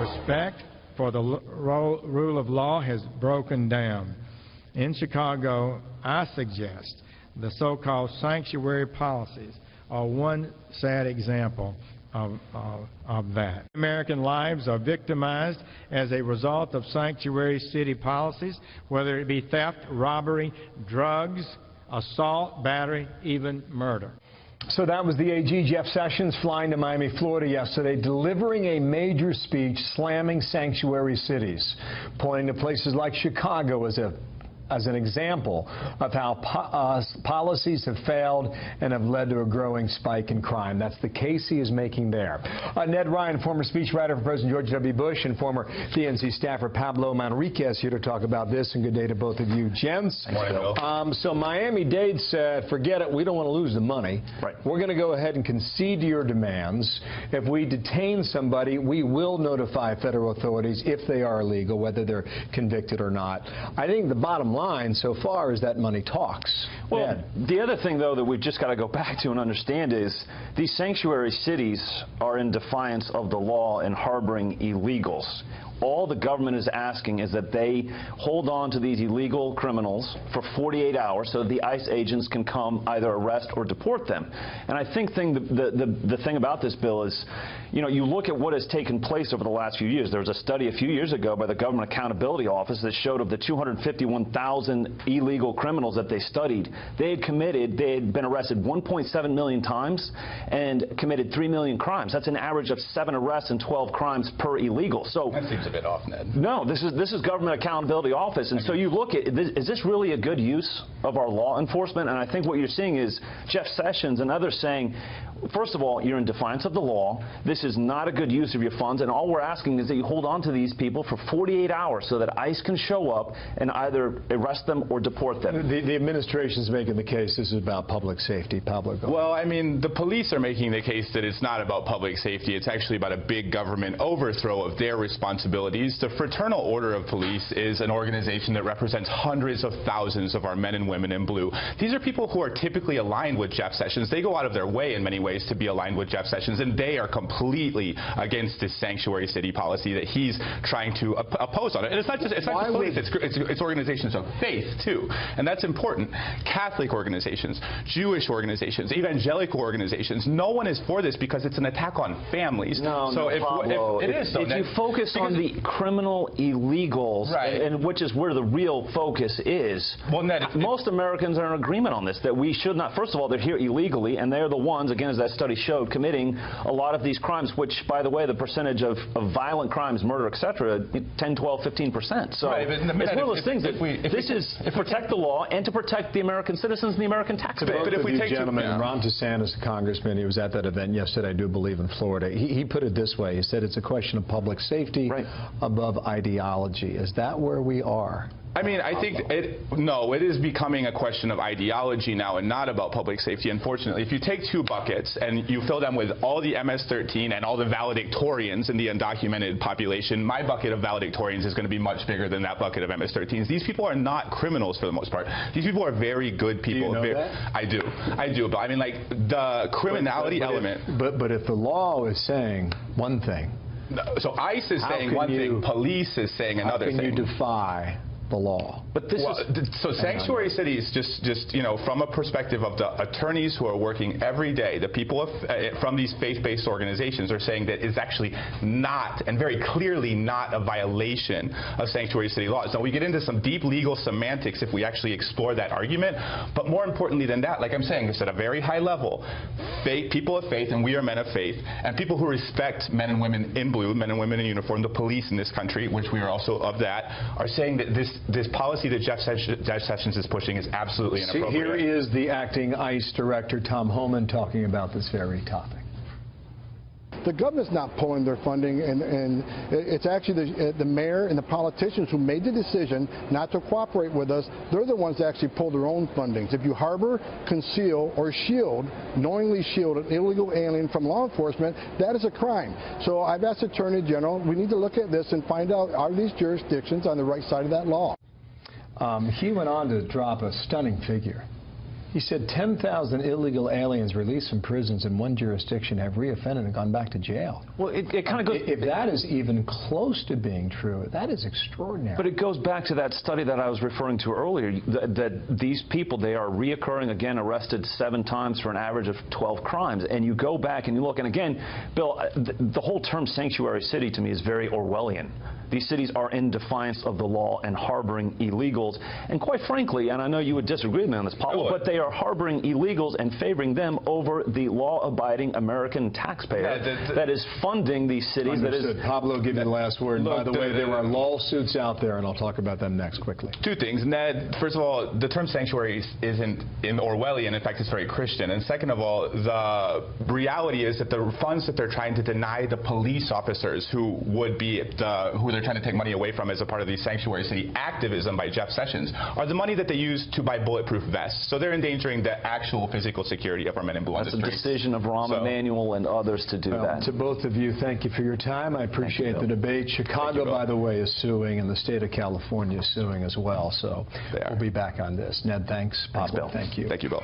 respect for the rule of law has broken down. In Chicago, I suggest the so-called sanctuary policies are one sad example of that. American lives are victimized as a result of sanctuary city policies, whether it be theft, robbery, drugs, assault, battery, even murder. So that was the AG, Jeff Sessions, flying to Miami, Florida yesterday, delivering a major speech slamming sanctuary cities, pointing to places like Chicago as an example of how policies have failed and have led to a growing spike in crime. That's the case he is making there. Ned Ryan, former speechwriter for President George W. Bush, and former DNC staffer Pablo Manriquez here to talk about this, and good day to both of you, gents. So Miami-Dade said, forget it, we don't want to lose the money. Right. We're going to go ahead and concede to your demands. If we detain somebody, we will notify federal authorities if they are illegal, whether they're convicted or not. I think the bottom line so far is that money talks. Well, the other thing, though, that we've just got to go back to and understand is these sanctuary cities are in defiance of the law and harboring illegals. All the government is asking is that they hold on to these illegal criminals for 48 hours so that the ICE agents can come either arrest or deport them. And I think the thing about this bill is, you know, you look at what has taken place over the last few years. There was a study a few years ago by the Government Accountability Office that showed of the 251,000 illegal criminals that they studied, they had been arrested 1.7 million times and committed 3 million crimes. That's an average of 7 arrests and 12 crimes per illegal. So that seems a bit off, Ned. No, this is Government Accountability Office, and so you look at, is this really a good use of our law enforcement? And I think what you're seeing is Jeff Sessions and others saying, first of all, you're in defiance of the law. This is not a good use of your funds, and all we're asking is that you hold on to these people for 48 hours so that ICE can show up and either arrest them or deport them. The administration's making the case this is about public safety. Pablo, go. Well, I mean, the police are making the case that it's not about public safety. It's actually about a big government overthrow of their responsibilities. The Fraternal Order of Police is an organization that represents hundreds of thousands of our men and women in blue. These are people who are typically aligned with Jeff Sessions. They go out of their way in many ways to be aligned with Jeff Sessions, and they are completely against this sanctuary city policy that he's trying to oppose on it. And it's not just police, it's organizations of faith too, and that's important. Catholic organizations, Jewish organizations, evangelical organizations. No one is for this because it's an attack on families. If you focus on the criminal illegals, right, and which is where the real focus is, well, Ned, most Americans are in agreement on this, that we should not. First of all, they're here illegally, and they're the ones, again, as that study showed, committing a lot of these crimes, which, by the way, the percentage of violent crimes, murder, etc., 10, 12, 15%. So right, it's one of those things that this is to protect the law and to protect the American citizens and the American taxpayer. But if we take gentlemen, Ron DeSantis, the congressman, he was at that event yesterday, I do believe, in Florida. He put it this way. He said it's a question of public safety above ideology. Is that where we are? I mean, I think it is becoming a question of ideology now and not about public safety, unfortunately. If you take two buckets and you fill them with all the MS-13 and all the valedictorians in the undocumented population, my bucket of valedictorians is going to be much bigger than that bucket of MS-13s. These people are not criminals for the most part. These people are very good people. Do you know that? I do. But I mean, like, the criminality element. But if the law is saying one thing. So ICE is saying one thing, police is saying another thing. How can you defy the law? But this so sanctuary cities, just you know, from a perspective of the attorneys who are working every day, the people from these faith-based organizations are saying that it's actually not, and very clearly not, a violation of sanctuary city laws. Now, we get into some deep legal semantics if we actually explore that argument, but more importantly than that, like I'm saying, it's at a very high level. People of faith, and we are men of faith, and people who respect men and women in blue, men and women in uniform, the police in this country, which we are also of that, are saying that this policy that Jeff Sessions is pushing is absolutely inappropriate. Here is the acting ICE director, Tom Homan, talking about this very topic. The government's not pulling their funding, and it's actually the mayor and the politicians who made the decision not to cooperate with us. They're the ones that actually pull their own fundings. If you harbor, conceal, or knowingly shield an illegal alien from law enforcement, that is a crime. So I've asked the Attorney General, we need to look at this and find out, are these jurisdictions on the right side of that law? He went on to drop a stunning figure. He said 10,000 illegal aliens released from prisons in one jurisdiction have reoffended and gone back to jail. Well, it kind of goes... If that is even close to being true, that is extraordinary. But it goes back to that study that I was referring to earlier, that these people, they are reoccurring, again, arrested 7 times for an average of 12 crimes. And you go back and you look, and again, Bill, the whole term sanctuary city to me is very Orwellian. These cities are in defiance of the law and harboring illegals. And quite frankly, and I know you would disagree with me on this, Pablo, but they are harboring illegals and favoring them over the law-abiding American taxpayer that is funding these cities. Understood. Pablo, give you the last word. By the way, there are lawsuits out there, and I'll talk about them next quickly. 2 things. Ned, first of all, the term sanctuary isn't in Orwellian. In fact, it's very Christian. And second of all, the reality is that the funds that they're trying to deny the police officers who would be who they're trying to take money away from as a part of the sanctuary city activism by Jeff Sessions are the money that they use to buy bulletproof vests. So they're endangering the actual physical security of our men in blue on the streets. That's a decision of Rahm Emanuel and others to do that. To both of you, thank you for your time. I appreciate the debate. Chicago, by the way, is suing, and the state of California is suing as well. So we'll be back on this. Ned, thanks. Pablo, Bill. thank you. Thank you, Bill.